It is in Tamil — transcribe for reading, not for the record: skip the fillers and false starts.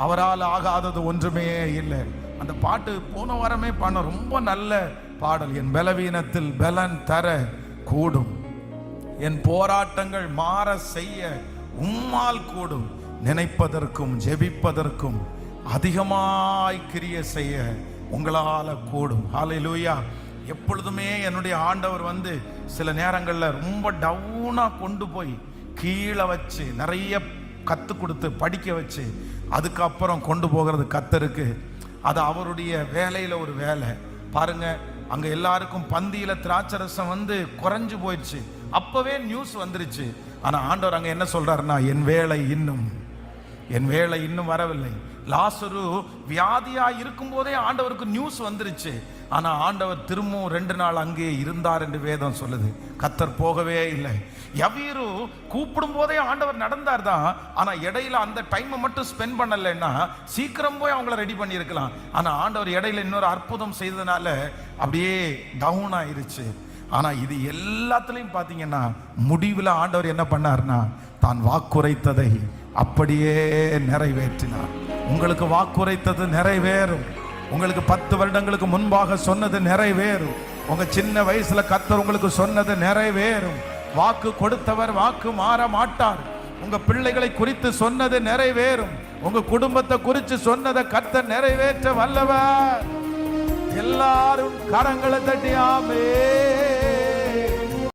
அவரால் ஆகாதது ஒன்றுமே இல்லை. அந்த பாட்டு போன வாரமே பாட ரொம்ப நல்ல பாடல். என் பலவீனத்தில் பலன் தர கூடும், என் போராட்டங்கள் மாற செய்ய உம்மால் கூடும், நினைப்பதற்கும் ஜெபிப்பதற்கும் அதிகமாய் கிரிய செய்ய உங்களால கூடும். ஹல்லேலூயா. எப்பொழுதுமே என்னுடைய ஆண்டவர் சில நேரங்களில் ரொம்ப டவுனா கொண்டு போய் கீழே வச்சு நிறைய கத்து கொடுத்து படிக்க வச்சு அதுக்கப்புறம் கொண்டு போகிறது கத்தருக்கு. அது அவருடைய வேலையில ஒரு வேலை பாருங்க. அங்க எல்லாருக்கும் பந்தியில திராட்சரசம் குறைஞ்சு போயிடுச்சு. அப்பவே நியூஸ் வந்துருச்சு. ஆனா ஆண்டவர் அங்க என்ன சொல்றாருன்னா, என் வேலை இன்னும் வரவில்லை. லாசரு வியாதியா இருக்கும் போதே ஆண்டவருக்கு நியூஸ் வந்துருச்சு. ஆனா ஆண்டவர் திரும்பவும் 2 நாள் அங்கே இருந்தார் என்று வேதம் சொல்லுது. கத்தர் போகவே இல்லை. யவீரு கூப்பிடும் போதே ஆண்டவர் நடந்தார் தான். ஆனா இடையில அந்த டைமை மட்டும் ஸ்பெண்ட் பண்ணலைன்னா சீக்கிரம் போய் அவங்கள ரெடி பண்ணி இருக்கலாம். ஆனா ஆண்டவர் இடையில இன்னொரு அற்புதம் செய்ததுனால அப்படியே டவுன் ஆயிருச்சு. ஆனா இது எல்லாத்துலயும் பாத்தீங்கன்னா முடிவுல ஆண்டவர் என்ன பண்ணார்னா, தான் வாக்குரைத்ததை அப்படியே நிறைவேற்றினார். உங்களுக்கு வாக்குரைத்தது நிறைவேறும். உங்களுக்கு 10 வருடங்களுக்கு முன்பாக சொன்னது நிறைவேறும். உங்க சின்ன வயசுல கர்த்தர் உங்களுக்கு சொன்னது நிறைவேறும். வாக்கு கொடுத்தவர் வாக்கு மாற மாட்டார். உங்க பிள்ளைகளை குறித்து சொன்னது நிறைவேறும். உங்க குடும்பத்தை குறித்து சொன்னதை கர்த்தர் நிறைவேற்ற வல்லவர். எல்லாரும் கரங்களை தட்டி ஆமென்.